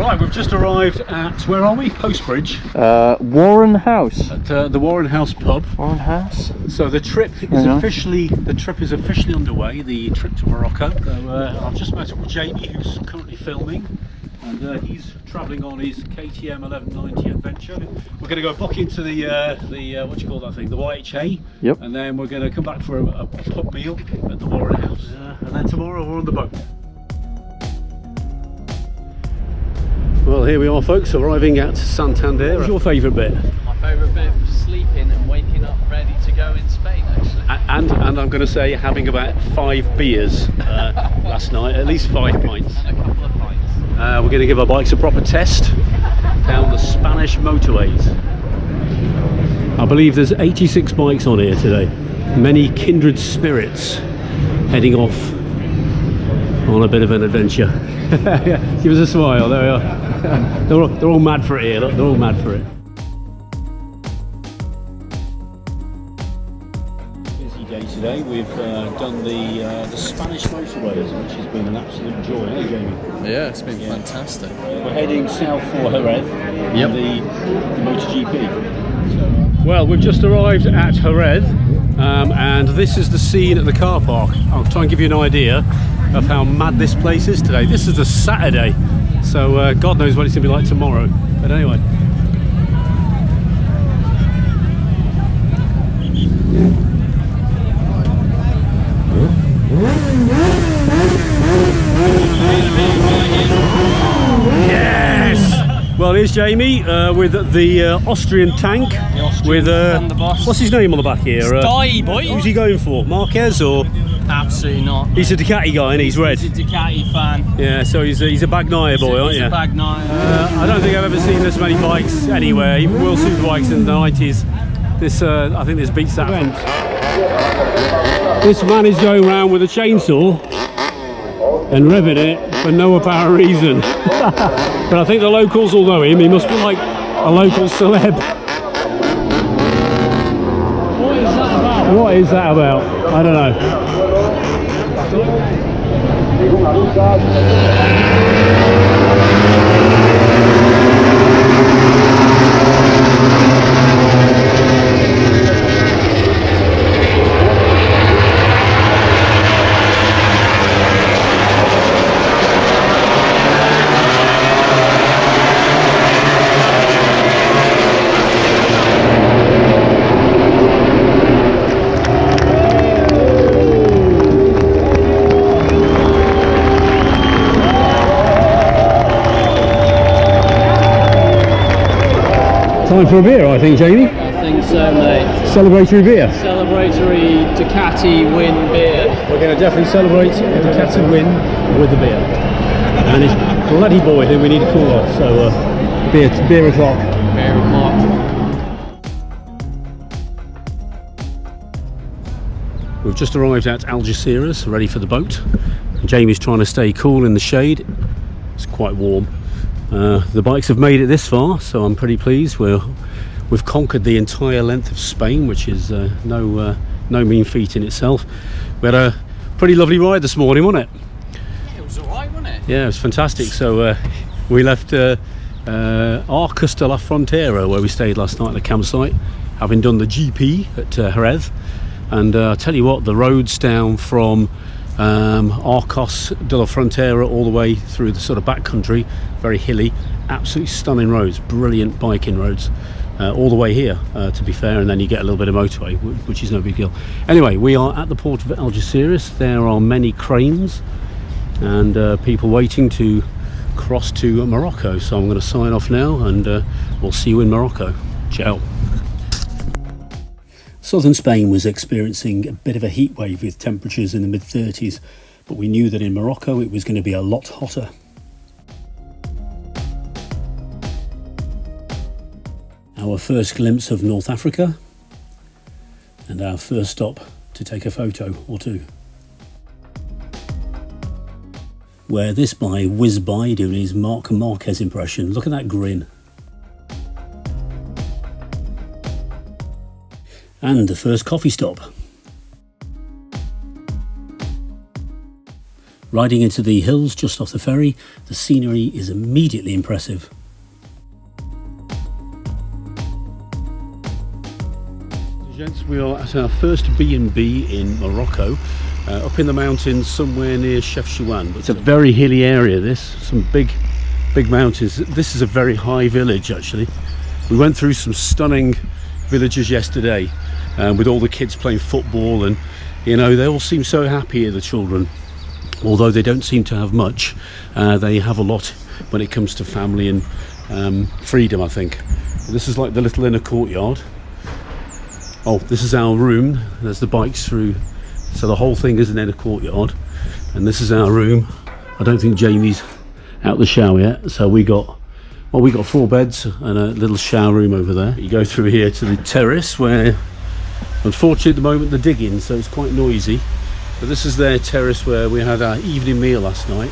Right, we've just arrived at, where are we? Postbridge. Warren House. At the Warren House pub. Warren House. So the trip is officially underway. The trip to Morocco. So I've just met up with Jamie, who's currently filming, and he's travelling on his KTM 1190 adventure. We're going to go back into the what do you call that thing? The YHA. Yep. And then we're going to come back for a pub meal at the Warren House, and then tomorrow we're on the boat. Well, here we are, folks, arriving at Santander. What's your favourite bit? My favourite bit was sleeping and waking up ready to go in Spain, actually. And I'm going to say having about 5 beers last night, at least 5 pints. And a couple of pints. We're going to give our bikes a proper test down the Spanish motorways. I believe there's 86 bikes on here today. Many kindred spirits heading off on a bit of an adventure. Give us a smile, there we are. They're all mad for it here, look, they're all mad for it. Busy day today. We've done the Spanish motorways, which has been an absolute joy, hasn't it, Jamie? Yeah, it's been fantastic. We're heading south for Jerez, Yep. the MotoGP. Well, we've just arrived at Jerez, and this is the scene at the car park. I'll try and give you an idea of how mad this place is today. This is a Saturday, so God knows what it's going to be like tomorrow. But anyway. Yes! Well, here's Jamie with the Austrian tank. With what's his name on the back here? Die, boy! Who's he going for? Marquez or? Absolutely not. He's a Ducati guy and he's red. He's a Ducati fan. Yeah, so he's a Bagnaia boy, aren't you? He's a Bagnaia. I don't think I've ever seen this many bikes anywhere, even World Superbikes in the 90s. This, I think this beats that. This man is going around with a chainsaw and revving it for no apparent reason. But I think the locals will know him. He must be like a local celeb. What is that about? What is that about? I don't know. Time for a beer, I think, Jamie. I think so, mate. Celebratory beer. Celebratory Ducati win beer. We're going to definitely celebrate the Ducati win with the beer. And it's bloody boy who we need to cool off. So beer o'clock. Beer o'clock. We've just arrived at Algeciras, ready for the boat. Jamie's trying to stay cool in the shade. It's quite warm. The bikes have made it this far, so I'm pretty pleased. We've conquered the entire length of Spain, which is no mean feat in itself. We had a pretty lovely ride this morning, wasn't it? Yeah, it was alright, wasn't it? Yeah, it was fantastic. So we left Arcos de la Frontera, where we stayed last night at the campsite, having done the GP at Jerez. And I tell you what, the roads down from Arcos de la Frontera all the way through the sort of backcountry, very hilly, absolutely stunning roads, brilliant biking roads, all the way here, to be fair, and then you get a little bit of motorway, which is no big deal. Anyway, we are at the port of Algeciras. There are many cranes and people waiting to cross to Morocco, so I'm going to sign off now, and we'll see you in Morocco. Ciao. Southern Spain was experiencing a bit of a heat wave with temperatures in the mid-30s, but we knew that in Morocco it was going to be a lot hotter. Our first glimpse of North Africa, and our first stop to take a photo or two. Where this guy whizzed by doing his Marc Marquez impression. Look at that grin. And the first coffee stop. Riding into the hills just off the ferry, the scenery is immediately impressive. Gents, we are at our first B&B in Morocco, up in the mountains somewhere near Chefchaouen. But it's a very hilly area, this, some big mountains. This is a very high village actually. We went through some stunning villages yesterday with all the kids playing football, and you know, they all seem so happy here, the children. Although they don't seem to have much, they have a lot when it comes to family and freedom, I think. This is like the little inner courtyard. Oh, this is our room. There's the bikes through, so the whole thing is an inner courtyard, and this is our room. I don't think Jamie's out the shower yet, so we got 4 beds and a little shower room over there. You go through here to the terrace, where unfortunately at the moment they're digging, so it's quite noisy. But this is their terrace where we had our evening meal last night,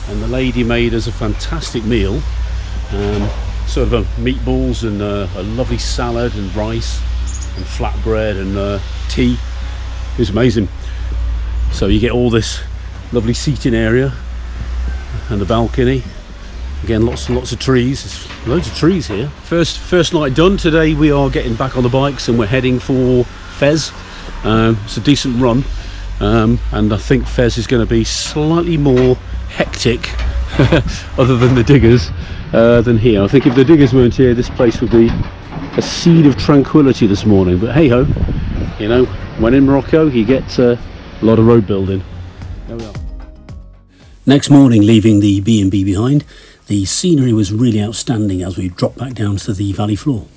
and the lady made us a fantastic meal, sort of meatballs and a lovely salad and rice and flatbread and tea. It was amazing. So you get all this lovely seating area and the balcony. Again, lots and lots of trees. There's loads of trees here. First night done. Today we are getting back on the bikes and we're heading for FES. It's a decent run, and I think FES is going to be slightly more hectic other than the diggers than here. I think if the diggers weren't here, this place would be a scene of tranquility this morning. But hey ho, you know, when in Morocco you get a lot of road building. There we are. Next morning, leaving the B&B behind, the scenery was really outstanding as we dropped back down to the valley floor.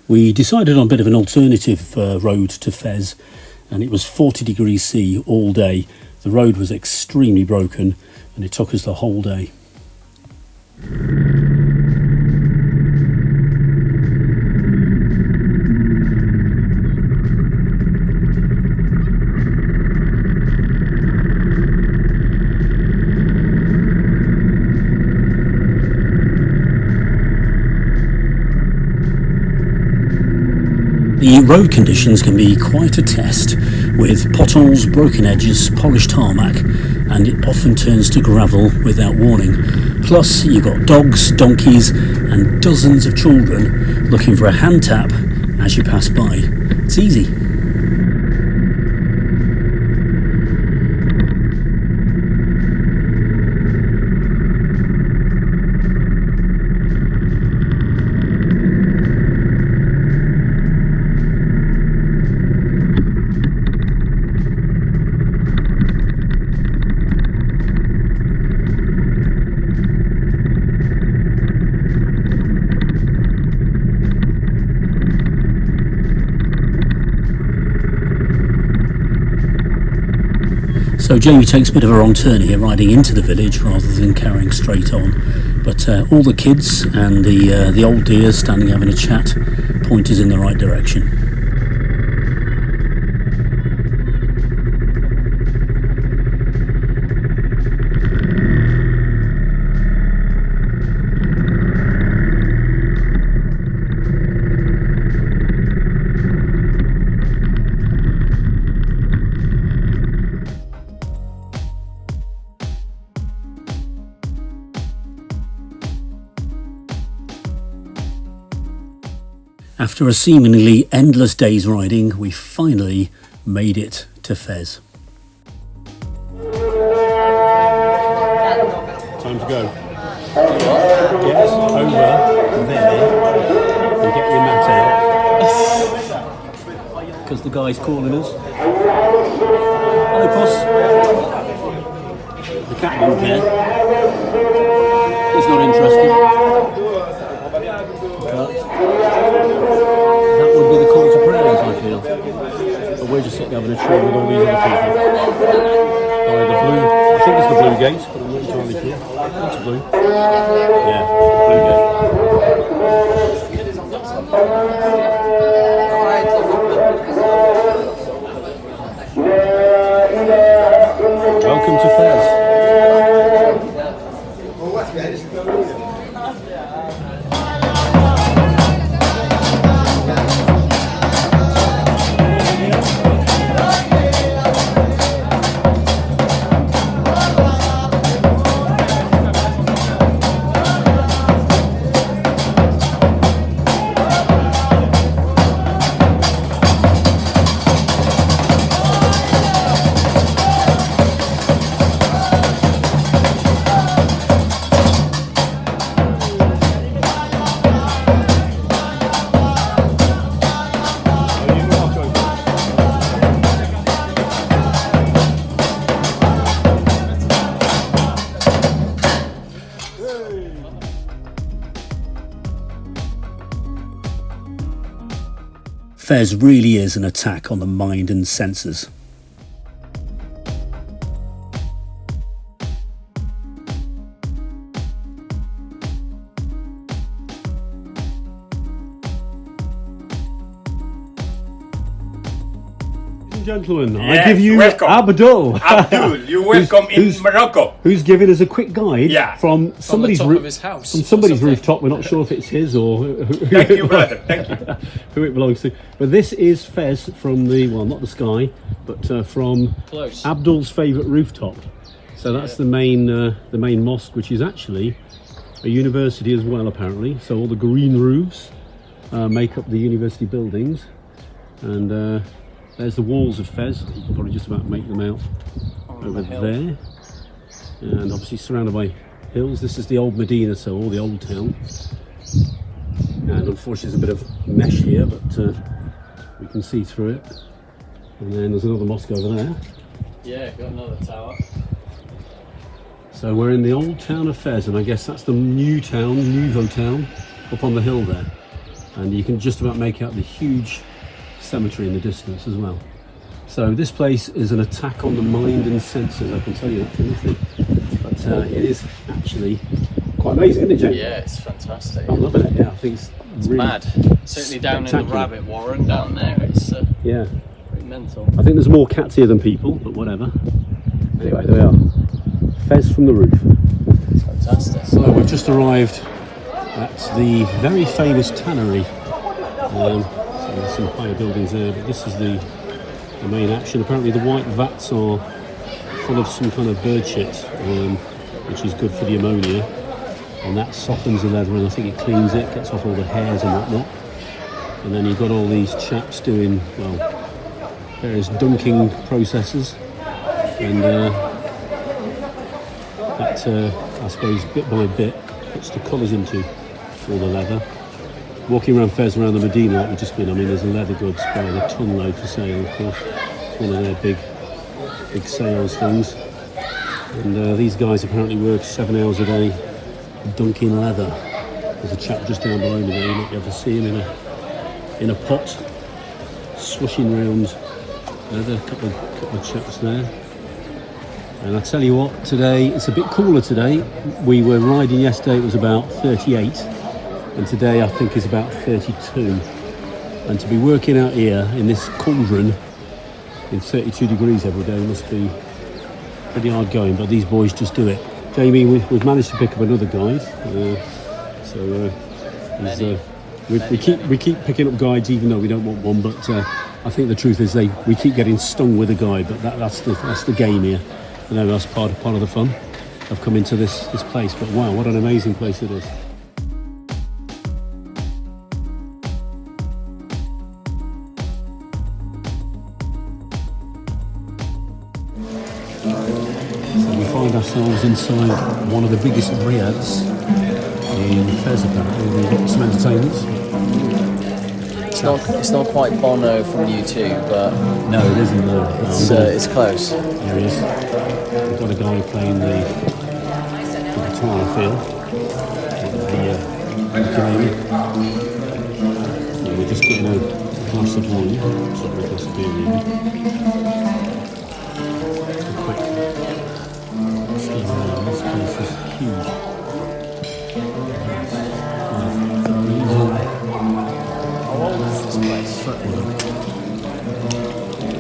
We decided on a bit of an alternative road to FES, and it was 40 degrees C all day. The road was extremely broken and it took us the whole day. The road conditions can be quite a test, with potholes, broken edges, polished tarmac, and it often turns to gravel without warning. Plus you've got dogs, donkeys and dozens of children looking for a hand tap as you pass by. It's easy. So Jamie takes a bit of a wrong turn here, riding into the village rather than carrying straight on. But all the kids and the old deer standing having a chat point us in the right direction. After a seemingly endless day's riding, we finally made it to FES. Time to go. Get us over there and get your mat out. Because the guy's calling us. Hello, Puss. The cat won't care. He's not interested. That would be the call to prayers, I feel. But we're just sitting having a chat with all these other people. By the blue, I think it's the blue gate, but I'm not entirely sure. It's blue. Yeah, blue gate. Welcome to FES. FES really is an attack on the mind and senses. Gentlemen, I give you welcome. Abdul. Abdul, you're welcome in Morocco. Who's giving us a quick guide from somebody's top of his house, from somebody's rooftop. We're not sure if it's his or Thank you, brother. Thank you. who it belongs to. But this is FES from the, well, not the sky, but from Close. Abdul's favourite rooftop. So that's the main mosque, which is actually a university as well, apparently. So all the green roofs make up the university buildings, and there's the walls of FES. You can probably just about make them out over there. And obviously surrounded by hills. This is the old Medina, so all the old town. And unfortunately there's a bit of mesh here, but we can see through it. And then there's another mosque over there. Yeah, got another tower. So we're in the old town of FES, and I guess that's the new town, Nouveau town, up on the hill there. And you can just about make out the huge cemetery in the distance as well. So this place is an attack on the mind and senses, I can tell you that for nothing. But it is actually quite amazing, isn't it, Jake? Yeah, it's fantastic. I'm loving it, yeah. I think it's really Mad. Certainly down in the rabbit warren down there, it's yeah, pretty mental. I think there's more cats here than people, but whatever. Anyway, there we are. FES from the roof. It's fantastic. So we've just arrived at the very famous tannery. So there's some higher buildings there, but this is the main action. Apparently the white vats are full of some kind of bird shit, which is good for the ammonia, and that softens the leather, and I think it cleans it, gets off all the hairs and whatnot. And then you've got all these chaps doing, well, various dunking processes, and that I suppose bit by bit puts the colours into all the leather. Walking around FES, around the Medina like we've just been, I mean there's leather goods by the ton load for sale, of course. It's one of their big sales things. And these guys apparently work 7 hours a day dunking leather. There's a chap just down below me there, you might be able to see him in a pot, swooshing round leather, a couple of chaps there. And I tell you what, today it's a bit cooler today. We were riding yesterday, it was about 38. And today I think is about 32. And to be working out here in this cauldron in 32 degrees every day must be pretty hard going, but these boys just do it. Jamie, we've managed to pick up another guide. We keep picking up guides even though we don't want one, but I think the truth is we keep getting stung with a guide, but that's the game here. I know that's part of the fun of coming to this place, but wow, what an amazing place it is. Find ourselves inside one of the biggest riads in FES apparently. We've got some entertainments. It's not quite Bono from U2, but no, it isn't. No, it's close. There he is. We've got a guy playing the guitar, I feel. The ukulele. Yeah, we're just getting a glass of wine. Sorry, a glass of beer really. This place is huge. How old is this place?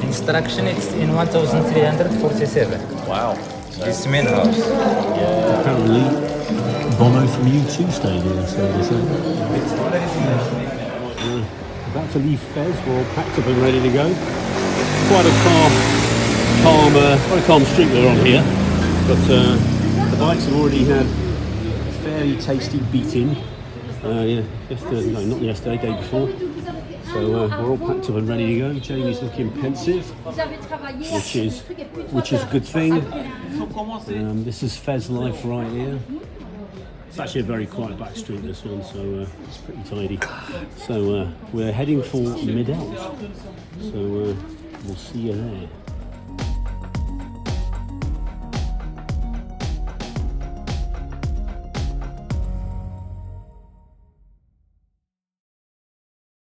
Construction it's in 1347. Wow. This main house. Yeah. Apparently, Bono from U2 stayed here, so they say. About to leave FES, we're all packed up and ready to go. Quite a calm street we're on here, but the bikes have already had a fairly tasty beating. Yesterday, no, not yesterday, day before. So we're all packed up and ready to go. Jamie's looking pensive, which is a good thing. This is FES life right here. It's actually a very quiet back street, this one, so it's pretty tidy. So we're heading for Midelt. So we'll see you there.